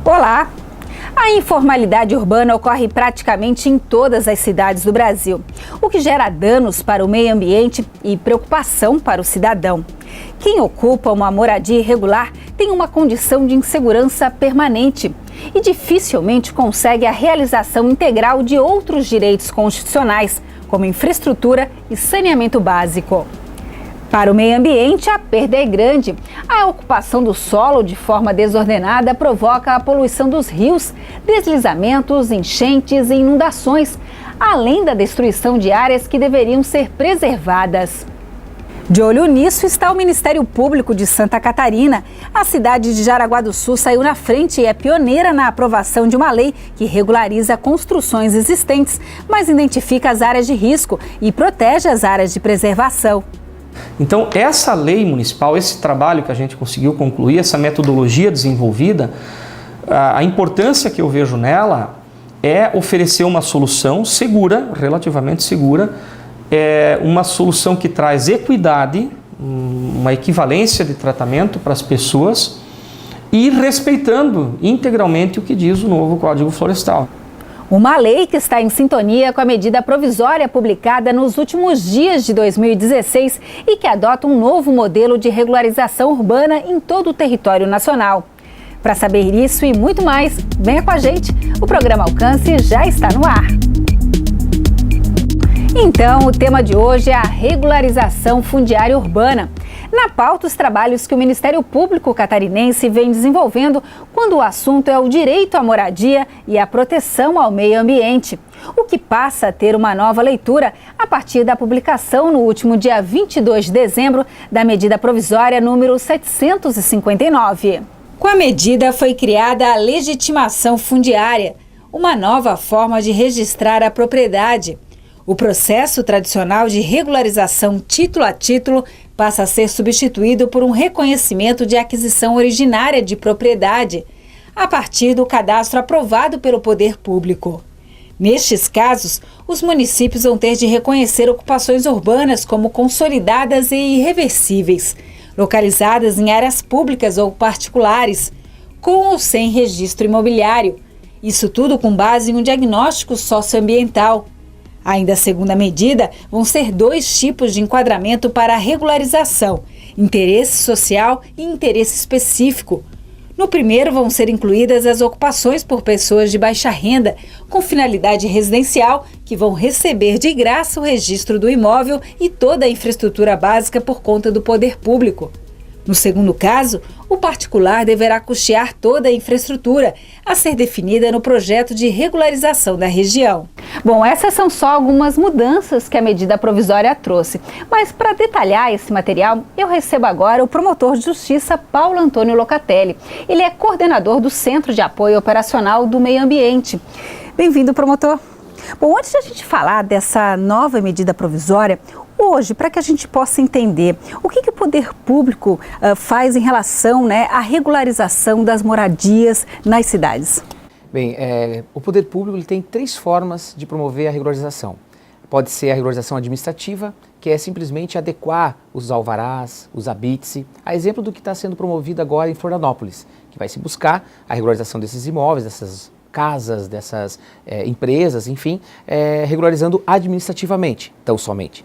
Olá! A informalidade urbana ocorre praticamente em todas as cidades do Brasil, o que gera danos para o meio ambiente e preocupação para o cidadão. Quem ocupa uma moradia irregular tem uma condição de insegurança permanente e dificilmente consegue a realização integral de outros direitos constitucionais, como infraestrutura e saneamento básico. Para o meio ambiente, a perda é grande. A ocupação do solo de forma desordenada provoca a poluição dos rios, deslizamentos, enchentes e inundações, além da destruição de áreas que deveriam ser preservadas. De olho nisso está o Ministério Público de Santa Catarina. A cidade de Jaraguá do Sul saiu na frente e é pioneira na aprovação de uma lei que regulariza construções existentes, mas identifica as áreas de risco e protege as áreas de preservação. Então, essa lei municipal, esse trabalho que a gente conseguiu concluir, essa metodologia desenvolvida, a importância que eu vejo nela é oferecer uma solução segura, relativamente segura, uma solução que traz equidade, uma equivalência de tratamento para as pessoas e respeitando integralmente o que diz o novo Código Florestal. Uma lei que está em sintonia com a medida provisória publicada nos últimos dias de 2016 e que adota um novo modelo de regularização urbana em todo o território nacional. Para saber isso e muito mais, venha com a gente. O programa Alcance já está no ar. Então, o tema de hoje é a regularização fundiária urbana. Na pauta, os trabalhos que o Ministério Público catarinense vem desenvolvendo quando o assunto é o direito à moradia e a proteção ao meio ambiente, o que passa a ter uma nova leitura a partir da publicação no último dia 22 de dezembro da medida provisória número 759. Com a medida foi criada a legitimação fundiária, uma nova forma de registrar a propriedade. O processo tradicional de regularização título a título passa a ser substituído por um reconhecimento de aquisição originária de propriedade, a partir do cadastro aprovado pelo poder público. Nestes casos, os municípios vão ter de reconhecer ocupações urbanas como consolidadas e irreversíveis, localizadas em áreas públicas ou particulares, com ou sem registro imobiliário. Isso tudo com base em um diagnóstico socioambiental. Ainda segundo a medida, vão ser 2 tipos de enquadramento para a regularização: interesse social e interesse específico. No primeiro, vão ser incluídas as ocupações por pessoas de baixa renda, com finalidade residencial, que vão receber de graça o registro do imóvel e toda a infraestrutura básica por conta do poder público. No segundo caso, o particular deverá custear toda a infraestrutura a ser definida no projeto de regularização da região. Bom, essas são só algumas mudanças que a medida provisória trouxe. Mas para detalhar esse material, eu recebo agora o promotor de justiça Paulo Antônio Locatelli. Ele é coordenador do Centro de Apoio Operacional do Meio Ambiente. Bem-vindo, promotor. Bom, antes de a gente falar dessa nova medida provisória, hoje, para que a gente possa entender o que o poder público faz em relação, à regularização das moradias nas cidades. Bem, o poder público ele tem 3 formas de promover a regularização. Pode ser a regularização administrativa, que é simplesmente adequar os alvarás, os habites, a exemplo do que está sendo promovido agora em Florianópolis, que vai se buscar a regularização desses imóveis, dessas casas, dessas empresas, enfim, regularizando administrativamente, tão somente.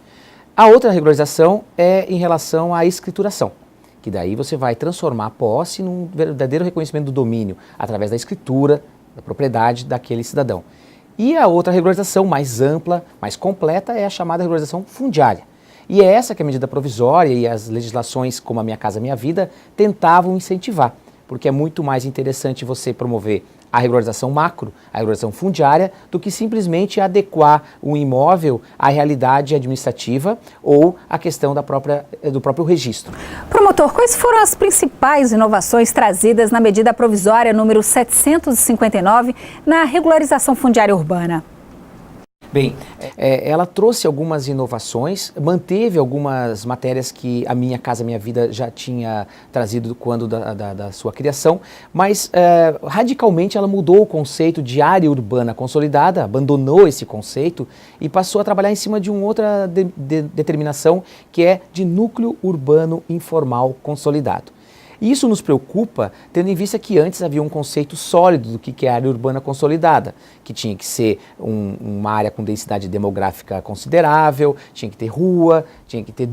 A outra regularização é em relação à escrituração, que daí você vai transformar a posse num verdadeiro reconhecimento do domínio, através da escritura, da propriedade daquele cidadão. E a outra regularização mais ampla, mais completa, é a chamada regularização fundiária. E é essa que a medida provisória e as legislações como a Minha Casa Minha Vida tentavam incentivar, porque é muito mais interessante você promover a regularização macro, a regularização fundiária, do que simplesmente adequar um imóvel à realidade administrativa ou à questão do próprio registro. Promotor, quais foram as principais inovações trazidas na medida provisória número 759 na regularização fundiária urbana? Bem, ela trouxe algumas inovações, manteve algumas matérias que a Minha Casa Minha Vida já tinha trazido quando da sua criação, mas radicalmente ela mudou o conceito de área urbana consolidada, abandonou esse conceito e passou a trabalhar em cima de uma outra determinação que é de núcleo urbano informal consolidado. E isso nos preocupa, tendo em vista que antes havia um conceito sólido do que é área urbana consolidada, que tinha que ser uma área com densidade demográfica considerável, tinha que ter rua, tinha que ter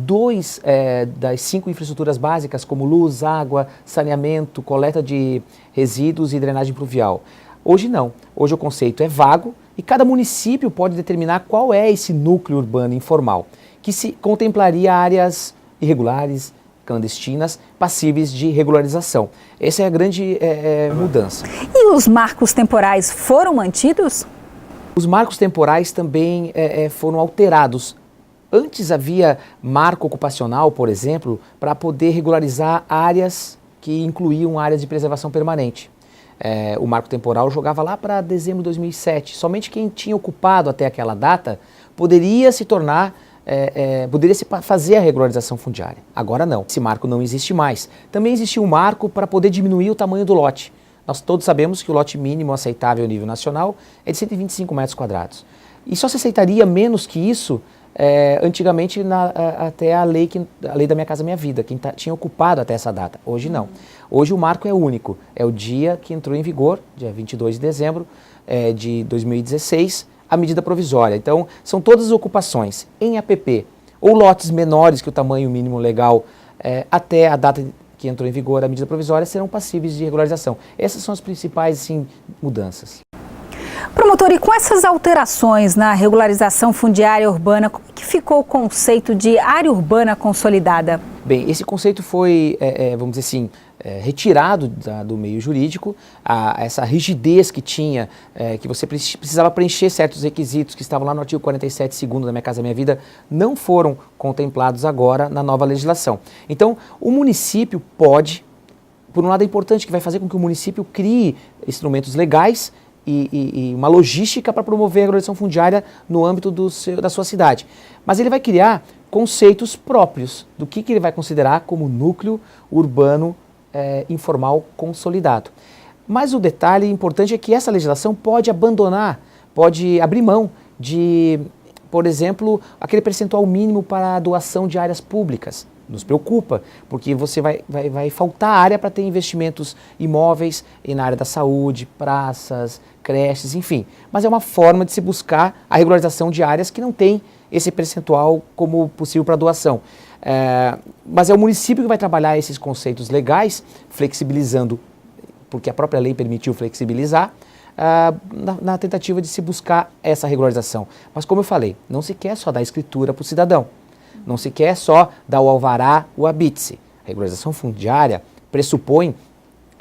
das 5 infraestruturas básicas, como luz, água, saneamento, coleta de resíduos e drenagem pluvial. Hoje não. Hoje o conceito é vago e cada município pode determinar qual é esse núcleo urbano informal, que se contemplaria áreas irregulares, clandestinas, passíveis de regularização. Essa é a grande mudança. E os marcos temporais foram mantidos? Os marcos temporais também foram alterados. Antes havia marco ocupacional, por exemplo, para poder regularizar áreas que incluíam áreas de preservação permanente. O marco temporal jogava lá para dezembro de 2007. Somente quem tinha ocupado até aquela data poderia se tornar poderia se fazer a regularização fundiária. Agora não, esse marco não existe mais. Também existiu um marco para poder diminuir o tamanho do lote. Nós todos sabemos que o lote mínimo aceitável a nível nacional é de 125 metros quadrados. E só se aceitaria menos que isso antigamente até a lei da Minha Casa Minha Vida, quem tinha ocupado até essa data. Hoje não. Hoje o marco é único, é o dia que entrou em vigor, dia 22 de dezembro de 2016, a medida provisória. Então, são todas as ocupações em APP ou lotes menores que o tamanho mínimo legal até a data que entrou em vigor a medida provisória serão passíveis de regularização. Essas são as principais mudanças. Promotor, e com essas alterações na regularização fundiária urbana, como é que ficou o conceito de área urbana consolidada? Bem, esse conceito foi, vamos dizer assim, retirado do meio jurídico, essa rigidez que tinha, que você precisava preencher certos requisitos que estavam lá no artigo 47º da Minha Casa Minha Vida, não foram contemplados agora na nova legislação. Então, o município pode, por um lado é importante que vai fazer com que o município crie instrumentos legais e uma logística para promover a regularização fundiária no âmbito da sua cidade. Mas ele vai criar conceitos próprios do que ele vai considerar como núcleo urbano informal consolidado. Mas o detalhe importante é que essa legislação pode abrir mão de, por exemplo, aquele percentual mínimo para a doação de áreas públicas. Nos preocupa, porque você vai faltar área para ter investimentos imóveis na área da saúde, praças, creches, enfim. Mas é uma forma de se buscar a regularização de áreas que não tem esse percentual como possível para doação. Mas é o município que vai trabalhar esses conceitos legais, flexibilizando, porque a própria lei permitiu flexibilizar, na tentativa de se buscar essa regularização. Mas como eu falei, não se quer só dar escritura para o cidadão. Não se quer só dar o alvará, o habite-se. A regularização fundiária pressupõe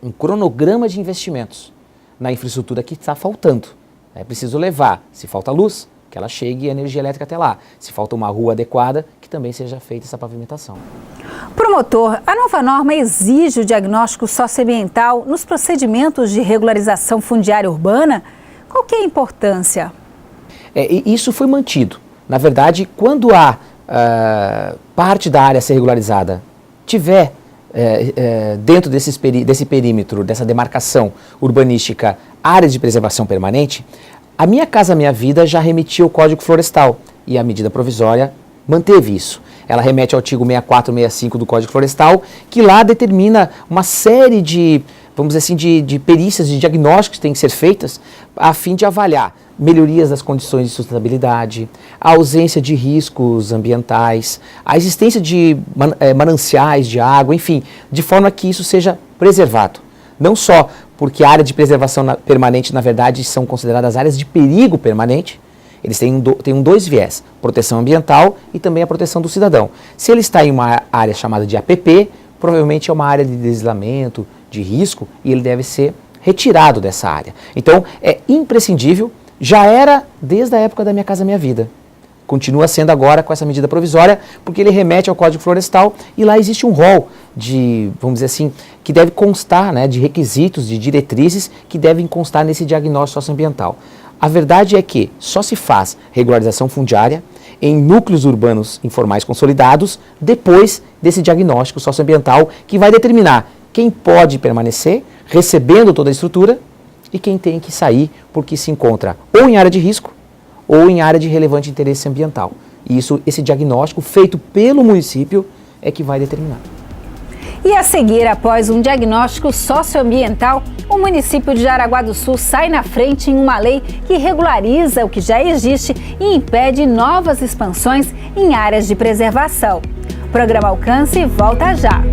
um cronograma de investimentos na infraestrutura que está faltando. É preciso levar, se falta luz, que ela chegue a energia elétrica até lá. Se falta uma rua adequada, que também seja feita essa pavimentação. Promotor, a nova norma exige o diagnóstico socioambiental nos procedimentos de regularização fundiária urbana? Qual que é a importância? Isso foi mantido. Na verdade, quando há parte da área a ser regularizada tiver dentro desse perímetro, dessa demarcação urbanística, áreas de preservação permanente, a Minha Casa Minha Vida já remetia ao Código Florestal e a medida provisória manteve isso. Ela remete ao artigo 64 e 65 do Código Florestal, que lá determina uma série de, vamos dizer assim, de perícias, de diagnósticos que têm que ser feitas a fim de avaliar melhorias das condições de sustentabilidade, a ausência de riscos ambientais, a existência de mananciais de água, enfim, de forma que isso seja preservado. Não só porque a área de preservação permanente, na verdade, são consideradas áreas de perigo permanente, eles têm dois viés, proteção ambiental e também a proteção do cidadão. Se ele está em uma área chamada de APP, provavelmente é uma área de deslizamento, de risco, e ele deve ser retirado dessa área. Então, é imprescindível. Já era desde a época da Minha Casa Minha Vida. Continua sendo agora com essa medida provisória, porque ele remete ao Código Florestal e lá existe um rol de, vamos dizer assim, que deve constar, de requisitos, de diretrizes que devem constar nesse diagnóstico socioambiental. A verdade é que só se faz regularização fundiária em núcleos urbanos informais consolidados depois desse diagnóstico socioambiental que vai determinar quem pode permanecer recebendo toda a estrutura e quem tem que sair porque se encontra ou em área de risco ou em área de relevante interesse ambiental. E esse diagnóstico feito pelo município é que vai determinar. E a seguir, após um diagnóstico socioambiental, o município de Jaraguá do Sul sai na frente em uma lei que regulariza o que já existe e impede novas expansões em áreas de preservação. O programa Alcance volta já.